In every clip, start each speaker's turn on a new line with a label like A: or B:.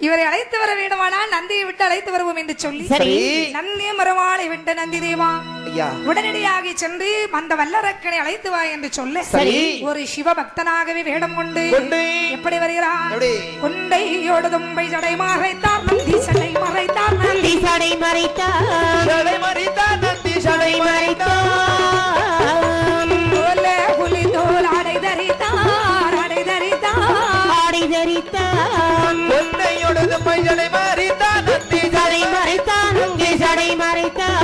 A: இவரை அழைத்து வர வேண்டுமானால் நந்தியை விட்டு அழைத்து வருவோம் என்று சொல்லி நந்திய மரவாளை விட்ட நந்தி தேவா உடனடியாக சென்று அந்த வல்லரக்கனை அழைத்து வா என்று சொல்ல ஒரு சிவபக்தனாகவே வேடம் கொண்டு எப்படி வருகிறார்? கொண்டையோடு தும்பை சடை மறைத்தார் நந்தி சடை மறைத்தார் நந்தி சடை மறைத்தார் சடை மறைத்தார் நந்தி சடை மறைத்தார் புலி தோல் ஆடை தரித்தார் ஆடை தரித்தார் ஆடை தரித்தார் கொண்டையோடு தும்பை சடை மறைத்தார் நந்தி சடை மறைத்தார் நந்தி சடை மறைத்தார்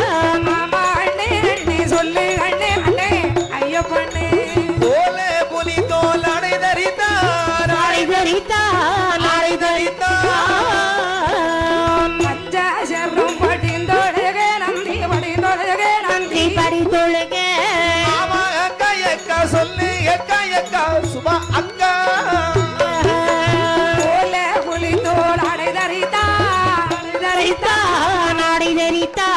A: சுபா அக்கா போல புலி தோல் அடை தரித்தா நாடை தரித்தா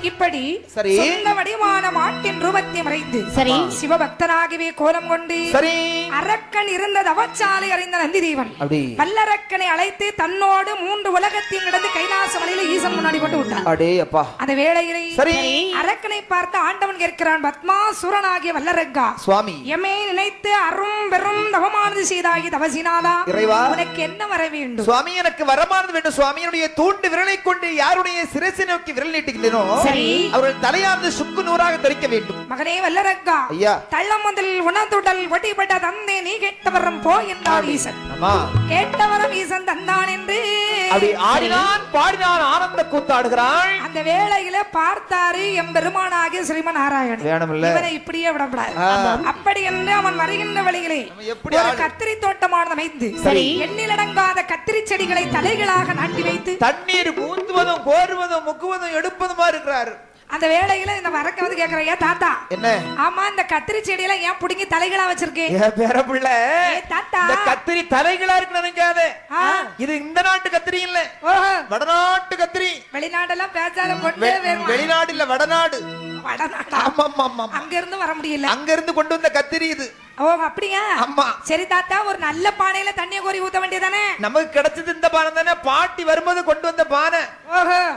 A: இப்படி சொந்த வடிவான மாட்டின் ரூபத்தை மறைந்து சிவபக்தனாகவே கோலம் கொண்டு அரக்கன் இருந்த தவச்சாலை அறிந்த நந்தி தேவன் வல்லரக்கனை அழைத்து தன்னோடு 3 உலகத்தையும் கடந்து கைலாச மலையில ஈசன் முன்னாடி போட்டு விட்டான். அந்த வேளையிலே அரக்கனை பார்த்து ஆண்டவன் கேட்கிறான், பத்மாசுரனாகிய வல்லரக்கா சுவாமி எமே நினைத்து அரும் பெரும் தவமானது செய்தாகி தவசினாதா உனக்கு என்ன வர வேண்டும்?
B: சுவாமி எனக்கு வரமானது வேண்டும் சுவாமி. என்னுடைய தூண்டு விரலை கொண்டு யாருடைய சிரசை நோக்கி விரல் நீட்டுகிறேனோ அவர்கள் தலையானது சுக்கு நூறாக தரிக்க வேண்டும்.
A: மகனே வல்லரக்கா தள்ளம் முதல் உணர்ந்துடல் ஒட்டிப்பட்ட தந்தை நீ கேட்டவரம் போ என்றான் ஈசன். கேட்டவரம் ஈசன் தந்தான் என்று
B: அப்படி ஆடினான் பாடினான் ஆனந்த கூத்தாடுகிறான்.
A: அந்த வேளையில பார்த்தாரு எம்பெருமானாகிய ஸ்ரீமன் நாராயணன் இவனை இப்படியே விடப்படாது. அப்படி என்று அவன் வருகின்ற வழியிலே ஒரு கத்திரி தோட்டமானது அமைந்து எண்ணிலடங்காத கத்திரி செடிகளை தலைகளாக நாட்டி வைத்து
B: தண்ணீர் ஊந்துவதும் கோருவதும் முக்குவதும் எடுப்பதுமா இருக்கிறார்.
A: அந்த வேளையில இந்த வரக்க வந்து கேக்குறேன், தாத்தா என்ன ஆமா இந்த கத்திரி செடியில ஏன் புடிங்கி தலைகளா வச்சிருக்கேன்?
B: தாத்தா இந்த கத்திரி தலைகளா இருக்கு நினைக்காதே, இது இந்த நாட்டு கத்திரி இல்ல, வடநாட்டு கத்திரி.
A: வெளிநாடெல்லாம் பேசாத கொண்டு
B: வெளிநாடு இல்ல வடநாடு.
A: அங்க இருந்து வர முடியல,
B: அங்க இருந்து கொண்டு வந்த கத்திரி இது.
A: ஓ அப்படியா? ஆமா. சரி தாத்தா ஒரு நல்ல பானையில தண்ணிய கோரி ஊத்த வேண்டியதானே?
B: நமக்கு கிடைச்சது இந்த பானை தானே, பாட்டி வரும்போது கொண்டு வந்த பானை.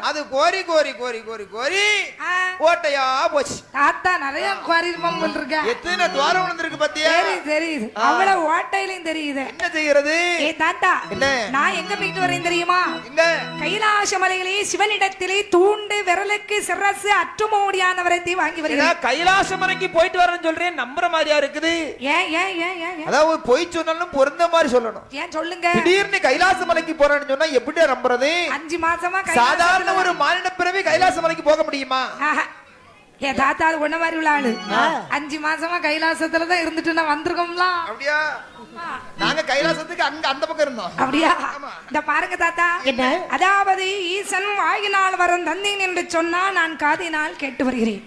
B: அது கோரி கோரி கோரி கோரி கோரி ஓட்டையா போச்சு.
A: தாத்தா நிறைய கோரி இருக்க,
B: எத்தனை துவாரம் விழுந்திருக்கு பாத்தியா?
A: தெரியுது அவ்வளவு ஓட்டையிலும் தெரியுது.
B: என்ன செய்யறது?
A: ஏ தாத்தா நான் எங்க போயிட்டு வரேன் தெரியுமா? கைலாச மலையிலே சிவனிடத்திலே தூண்டு விரலுக்கு சிரசு அற்றுமோடியானவரை வாங்கி வருகிறேன்.
B: கைலாச மலைக்கு போயிட்டு வரேன்னு சொல்றேன், நம்புற மாதிரியா இருக்குது? அதாவது போய் சொன்னாலும் பொருந்த மாதிரி சொல்லணும்.
A: ஏன் சொல்லுங்க?
B: திடீர்னு கைலாச மலைக்கு போறேன்னு சொன்னா எப்படி நம்புறது?
A: 5 மாசமா
B: சாதாரண ஒரு மானிட பிறவி கைலாச மலைக்கு போக முடியுமா?
A: ஏ தாத்தா ஒண்ணு மாதிரி உள்ள ஆளு 5 மாசமா கைலாசத்துலதான் இருந்துட்டு நான் வந்திருக்கோம்ல.
B: அப்படியா? நாங்க கைலாசத்துக்கு அங்க அந்த பக்கம் இருந்தோம்.
A: அப்படியா? இந்த பாருங்க தாத்தா, அதாவது ஈசன் வாயினால் வரும் தந்தேன் என்று சொன்னா நான் காதினால் கேட்டு வருகிறேன்.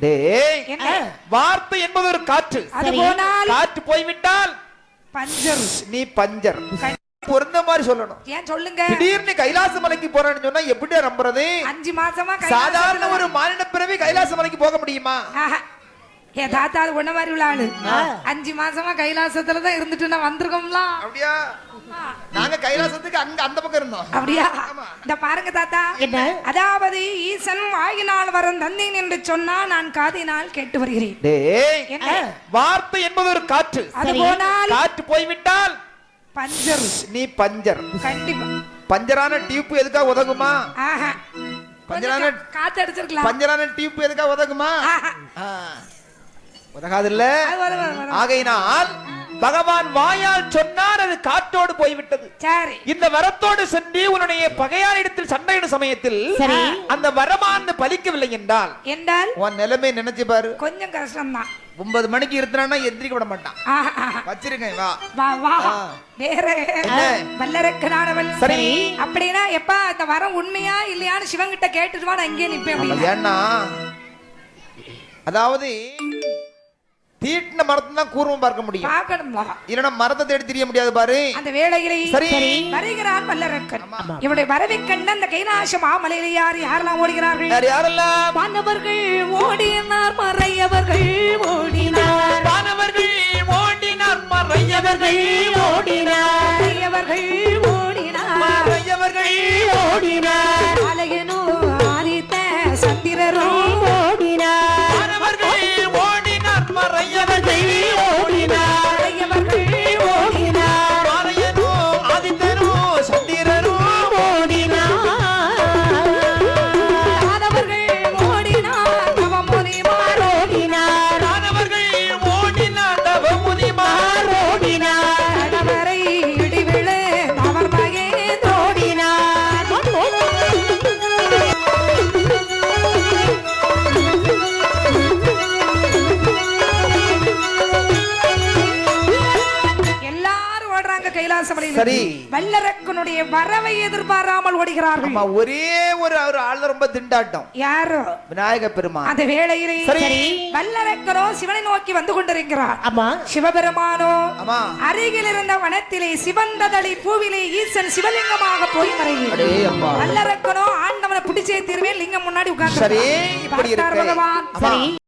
B: வார்த்தை என்பது ஒரு காற்று,
A: அது போனால்
B: காற்று போய்விட்டால்
A: பஞ்சர்.
B: நீ பஞ்சர் பொருந்த மாதிரி சொல்லணும்.
A: ஏன் சொல்லுங்க?
B: திடீர்னு கைலாச மலைக்கு போறேன்னு சொன்னா எப்படி நம்புறது?
A: 5 மாசமா
B: சாதாரண ஒரு மானிட பிறவி கைலாச மலைக்கு போக முடியுமா?
A: ஏ தாத்தா ஒண்ணு மாதிரி உள்ள ஆளு 5 மாசமா கைலாசத்துலதான் இருந்துட்டு நான் வந்திருக்கோம்ல.
B: அப்படியா? நாங்க கைலாசத்துக்கு அங்க அந்த பக்கம் இருந்தோம்.
A: அப்படியா? இந்த பாருங்க தாத்தா, அதாவது ஈசன் வாயினால் வரும் தந்தேன் என்று சொன்னா நான் காதினால் கேட்டு வருகிறேன்.
B: வார்த்தை என்பது ஒரு காற்று,
A: அது போனால்
B: காற்று போய்விட்டால்
A: பஞ்சர்.
B: நீ பஞ்சர்.
A: கண்டிப்பா.
B: பஞ்சரான டியூப் எதுக்காக உதகுமா?
A: பஞ்சரான காத்து அடிச்சிருக்கலாம்.
B: பஞ்சரான டியூப் எதுக்காக உதகுமா? உதகாதில்ல. ஆகையினால் பகவான் வாயால் சொன்னார், அது காற்றோடு போய்விட்டது. இந்த வரத்தோடு சென்று உன்னுடைய பகையாரிடத்தில் சண்டையிடும் சமயத்தில் அந்த வரமானது பலிக்கவில்லை என்றால் உன் நிலைமை நினைச்சு பாரு.
A: கொஞ்சம் கஷ்டம் தான்.
B: 9 மணிக்கு இருந்தானா எந்திரிக்க விட மாட்டான். வச்சிருக்கேன் வா
A: வா வா. வேற வல்லரக்கனானவள். சரி அப்படினா எப்பா அந்த வரம் உண்மையா இல்லையான்னு சிவங்கிட்ட கேட்டுட்டு வா, நான் இங்கே நிப்பேன்.
B: ஏன்னா அதாவது தீட்டின மரத்தை தான் கூர்மம் பார்க்க முடியும்.
A: பார்க்கணுமா?
B: இல்லனா மரத்தை தேடி தெரிய முடியாது பாரு.
A: அந்த வேளையிலே
B: சரி
A: வருகிறான் வல்லரக்கன். இவருடைய வரவை கண்ட அந்த கைலாச மாமலையிலே யாரெல்லாம் ஓடுகிறார்கள்?
B: யாரெல்லாம்?
A: வானவர்கள் ஓடினார், மறையவர்கள் ஓடினார்.
B: வானவர்கள் ஓடினார், மறையவர்கள் ஓடினார்.
A: மறையவர்கள் ஓடினார்,
B: மறையவர்கள் ஓடினார்.
A: அலையனோ ஆதித்த சந்திரரோ ஓடினார்.
B: வானவர்கள் ஓடினார், மறையவர்கள் ஓடினார்.
A: மறையவர்கள் ஓடினார்.
B: மறையனோ ஆதித்தனோ சந்திரனோ ஓடினார்.
A: வானவர்கள் ஓடினார், தவமுனிமார் ஓடினார்.
B: வானவர்கள் ஓடினார், தவமுனிமார் ஓடினார்.
A: கடவரை இடிவிழு அவர் மகேந்திர ஓடினார். எல்லாரும் ஓடுறாங்க கைலாசமலையில்.
B: சரி.
A: வல்லரக்கனுடைய வரவை எதிர்பாராமல் ஓடுகிறார்கள்.
B: ஆமா, ஒரே ஒரு ஆள் ரொம்ப திண்டாட்டம்.
A: யாரோ
B: விநாயக பெருமான்.
A: அந்த வேளையிலே
B: சரி.
A: வல்லரக்கனோ சிவனை நோக்கி வந்து கொண்டிருக்கிறார்.
C: ஆமா.
A: சிவபெருமானோ
B: ஆமா.
A: அருகில் இருந்த வனத்திலே சிவந்ததளி பூவிலே ஈசன் சிவலிங்கமாக போய் மறைவு.
B: அடே அப்பா.
A: வல்லரக்கனோ ஆண்டவனை பிடிச்சே தீர்வே லிங்கம் முன்னாடி உட்கார்ந்து
B: சரி, இப்படி இருக்கு.
A: பகவான்.
B: ஆமா.
C: சரி.